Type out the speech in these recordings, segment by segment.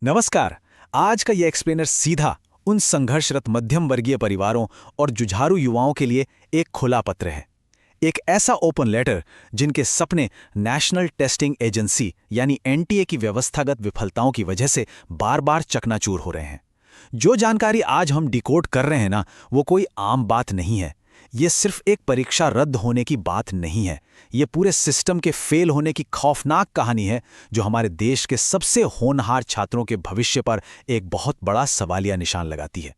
नमस्कार। आज का ये एक्सप्लेनर सीधा उन संघर्षरत मध्यम वर्गीय परिवारों और जुझारू युवाओं के लिए एक खुला पत्र है। एक ऐसा ओपन लेटर जिनके सपने नेशनल टेस्टिंग एजेंसी यानी एनटीए की व्यवस्थागत विफलताओं की वजह से बार बार चकनाचूर हो रहे हैं। जो जानकारी आज हम डिकोड कर रहे हैं ना, वो कोई आम बात नहीं है। ये सिर्फ एक परीक्षा रद्द होने की बात नहीं है। ये पूरे सिस्टम के फेल होने की खौफनाक कहानी है, जो हमारे देश के सबसे होनहार छात्रों के भविष्य पर एक बहुत बड़ा सवालिया निशान लगाती है।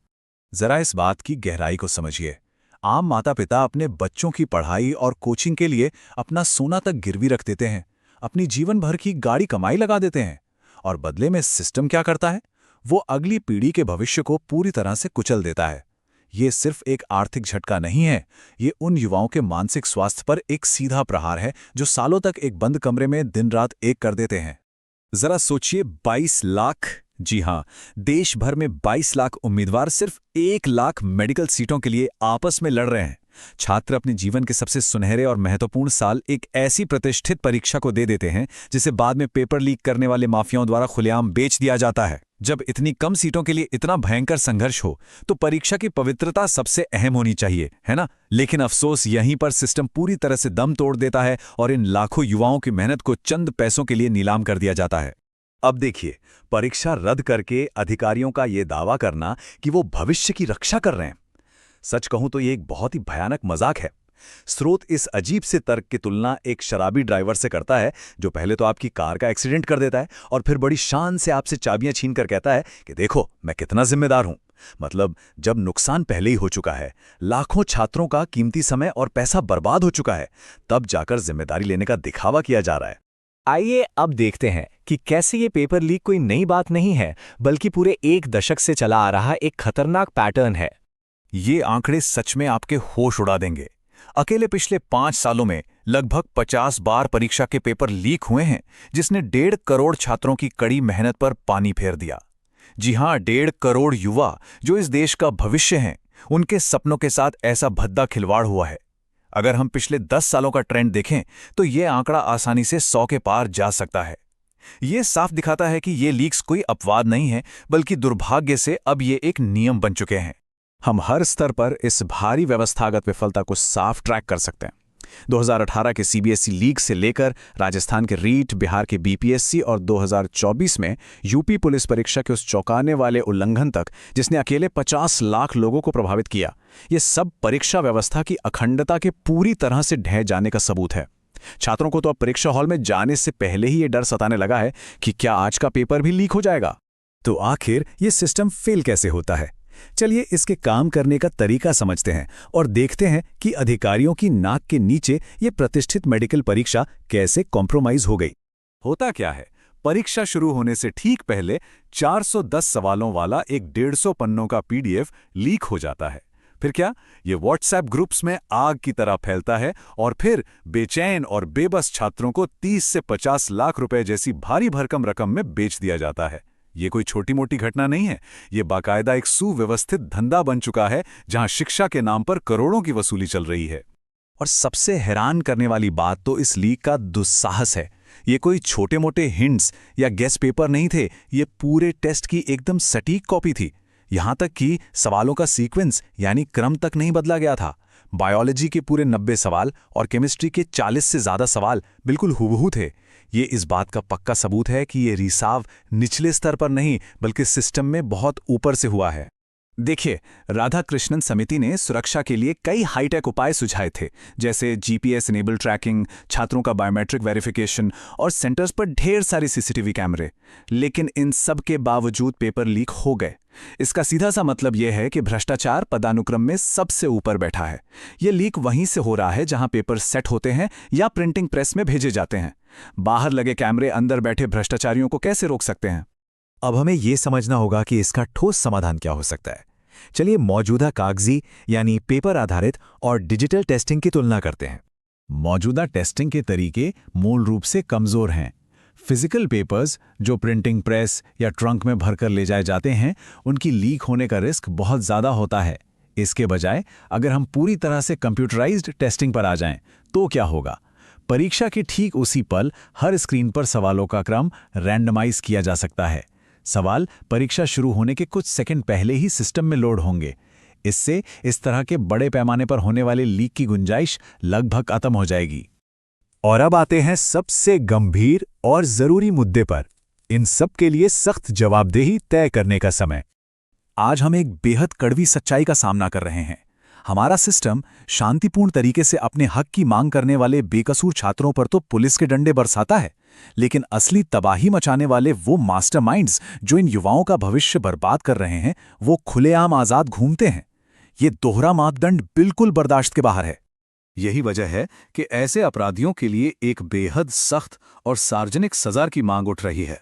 जरा इस बात की गहराई को समझिए। आम माता पिता अपने बच्चों की पढ़ाई और कोचिंग के लिए अपना सोना तक गिरवी रख देते हैं, अपनी जीवन भर की गाड़ी कमाई लगा देते हैं, और बदले में सिस्टम क्या करता है? वो अगली पीढ़ी के भविष्य को पूरी तरह से कुचल देता है। ये सिर्फ एक आर्थिक झटका नहीं है, ये उन युवाओं के मानसिक स्वास्थ्य पर एक सीधा प्रहार है जो सालों तक एक बंद कमरे में दिन रात एक कर देते हैं। जरा सोचिए, 22 लाख, जी हां, देश भर में 22 लाख उम्मीदवार सिर्फ 1 लाख मेडिकल सीटों के लिए आपस में लड़ रहे हैं। छात्र अपने जीवन के सबसे सुनहरे और महत्वपूर्ण साल एक ऐसी प्रतिष्ठित परीक्षा को दे देते हैं जिसे बाद में पेपर लीक करने वाले माफियाओं द्वारा खुलेआम बेच दिया जाता है। जब इतनी कम सीटों के लिए इतना भयंकर संघर्ष हो, तो परीक्षा की पवित्रता सबसे अहम होनी चाहिए, है ना? लेकिन अफसोस, यहीं पर सिस्टम पूरी तरह से दम तोड़ देता है और इन लाखों युवाओं की मेहनत को चंद पैसों के लिए नीलाम कर दिया जाता है। अब देखिए, परीक्षा रद्द करके अधिकारियों का ये दावा करना कि वो भविष्य की रक्षा कर रहे हैं, सच कहूं तो ये एक बहुत ही भयानक मजाक है। स्रोत इस अजीब से तर्क की तुलना एक शराबी ड्राइवर से करता है जो पहले तो आपकी कार का एक्सीडेंट कर देता है और फिर बड़ी शान से आपसे चाबियां छीन कर कहता है कि देखो मैं कितना जिम्मेदार हूं। मतलब, जब नुकसान पहले ही हो चुका है, लाखों छात्रों का कीमती समय और पैसा बर्बाद हो चुका है, तब जाकर जिम्मेदारी लेने का दिखावा किया जा रहा है। आइए अब देखते हैं कि कैसे ये पेपर लीक कोई नई बात नहीं है, बल्कि पूरे एक दशक से चला आ रहा एक खतरनाक पैटर्न है। ये आंकड़े सच में आपके होश उड़ा देंगे। अकेले पिछले 5 सालों में लगभग 50 बार परीक्षा के पेपर लीक हुए हैं, जिसने 1.5 करोड़ छात्रों की कड़ी मेहनत पर पानी फेर दिया। जी हां, 1.5 करोड़ युवा जो इस देश का भविष्य हैं, उनके सपनों के साथ ऐसा भद्दा खिलवाड़ हुआ है। अगर हम पिछले 10 सालों का ट्रेंड देखें तो ये आंकड़ा आसानी से 100 के पार जा सकता है। ये साफ दिखाता है कि ये लीक्स कोई अपवाद नहीं है, बल्कि दुर्भाग्य से अब ये एक नियम बन चुके हैं। हम हर स्तर पर इस भारी व्यवस्थागत विफलता को साफ ट्रैक कर सकते हैं। 2018 के सीबीएसई लीक से लेकर राजस्थान के रीट, बिहार के बीपीएससी और 2024 में यूपी पुलिस परीक्षा के उस चौंकाने वाले उल्लंघन तक जिसने अकेले 50 लाख लोगों को प्रभावित किया, ये सब परीक्षा व्यवस्था की अखंडता के पूरी तरह से ढह जाने का सबूत है। छात्रों को तो अब परीक्षा हॉल में जाने से पहले ही ये डर सताने लगा है कि क्या आज का पेपर भी लीक हो जाएगा। तो आखिर ये सिस्टम फेल कैसे होता है? चलिए इसके काम करने का तरीका समझते हैं और देखते हैं कि अधिकारियों की नाक के नीचे ये प्रतिष्ठित मेडिकल परीक्षा कैसे कॉम्प्रोमाइज हो गई। होता क्या है? परीक्षा शुरू होने से ठीक पहले 410 सवालों वाला एक 150 पन्नों का पीडीएफ लीक हो जाता है। फिर क्या? ये व्हाट्सएप ग्रुप्स में आग की तरह फैलता है और फिर बेचैन और बेबस छात्रों को 30 से 50 लाख रुपए जैसी भारी भरकम रकम में बेच दिया जाता है। ये कोई छोटी मोटी घटना नहीं है, ये बाकायदा एक सुव्यवस्थित धंधा बन चुका है जहां शिक्षा के नाम पर करोड़ों की वसूली चल रही है। और सबसे हैरान करने वाली बात तो इस लीक का दुस्साहस है। ये कोई छोटे मोटे हिंट्स या गेस पेपर नहीं थे, ये पूरे टेस्ट की एकदम सटीक कॉपी थी। यहां तक कि सवालों का सीक्वेंस यानी क्रम तक नहीं बदला गया था। बायोलॉजी के पूरे 90 सवाल और केमिस्ट्री के 40 से ज्यादा सवाल बिल्कुल हूबहू थे। ये इस बात का पक्का सबूत है कि ये रिसाव निचले स्तर पर नहीं, बल्कि सिस्टम में बहुत ऊपर से हुआ है। देखिए, राधाकृष्णन समिति ने सुरक्षा के लिए कई हाईटेक उपाय सुझाए थे, जैसे जीपीएस इनेबल ट्रैकिंग, छात्रों का बायोमेट्रिक वेरिफिकेशन और सेंटर्स पर ढेर सारे सीसीटीवी कैमरे। लेकिन इन सब के बावजूद पेपर लीक हो गए। इसका सीधा सा मतलब यह है कि भ्रष्टाचार पदानुक्रम में सबसे ऊपर बैठा है। ये लीक वहीं से हो रहा है जहां पेपर सेट होते हैं या प्रिंटिंग प्रेस में भेजे जाते हैं। बाहर लगे कैमरे अंदर बैठे भ्रष्टाचारियों को कैसे रोक सकते हैं? अब हमें यह समझना होगा कि इसका ठोस समाधान क्या हो सकता है। चलिए मौजूदा कागजी यानी पेपर आधारित और डिजिटल टेस्टिंग की तुलना करते हैं। मौजूदा टेस्टिंग के तरीके मूल रूप से कमजोर हैं। फिजिकल पेपर्स जो प्रिंटिंग प्रेस या ट्रंक में भरकर ले जाए जाते हैं, उनकी लीक होने का रिस्क बहुत ज़्यादा होता है। इसके बजाय अगर हम पूरी तरह से कंप्यूटराइज्ड टेस्टिंग पर आ जाएं, तो क्या होगा? परीक्षा के ठीक उसी पल हर स्क्रीन पर सवालों का क्रम रैंडमाइज किया जा सकता है। सवाल परीक्षा शुरू होने के कुछ सेकंड पहले ही सिस्टम में लोड होंगे। इससे इस तरह के बड़े पैमाने पर होने वाले लीक की गुंजाइश लगभग खत्म हो जाएगी। और अब आते हैं सबसे गंभीर और जरूरी मुद्दे पर, इन सब के लिए सख्त जवाबदेही तय करने का समय। आज हम एक बेहद कड़वी सच्चाई का सामना कर रहे हैं। हमारा सिस्टम शांतिपूर्ण तरीके से अपने हक की मांग करने वाले बेकसूर छात्रों पर तो पुलिस के डंडे बरसाता है, लेकिन असली तबाही मचाने वाले वो मास्टरमाइंड्स जो इन युवाओं का भविष्य बर्बाद कर रहे हैं, वो खुलेआम आजाद घूमते हैं। ये दोहरा मापदंड बिल्कुल बर्दाश्त के बाहर है। यही वजह है कि ऐसे अपराधियों के लिए एक बेहद सख्त और सार्वजनिक सजा की मांग उठ रही है।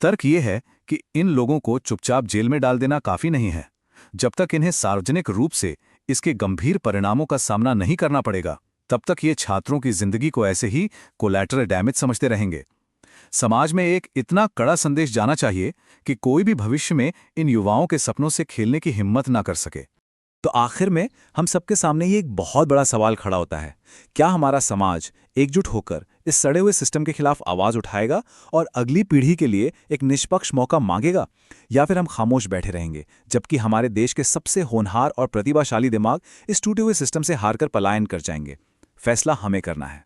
तर्क ये है कि इन लोगों को चुपचाप जेल में डाल देना काफी नहीं है। जब तक इन्हें सार्वजनिक रूप से इसके गंभीर परिणामों का सामना नहीं करना पड़ेगा, तब तक ये छात्रों की जिंदगी को ऐसे ही कोलैटरल डैमेज समझते रहेंगे। समाज में एक इतना कड़ा संदेश जाना चाहिए कि कोई भी भविष्य में इन युवाओं के सपनों से खेलने की हिम्मत ना कर सके। तो आखिर में हम सबके सामने ये एक बहुत बड़ा सवाल खड़ा होता है, क्या हमारा समाज एकजुट होकर इस सड़े हुए सिस्टम के खिलाफ आवाज उठाएगा और अगली पीढ़ी के लिए एक निष्पक्ष मौका मांगेगा, या फिर हम खामोश बैठे रहेंगे जबकि हमारे देश के सबसे होनहार और प्रतिभाशाली दिमाग इस टूटे हुए सिस्टम से हारकर पलायन कर जाएंगे? फैसला हमें करना है।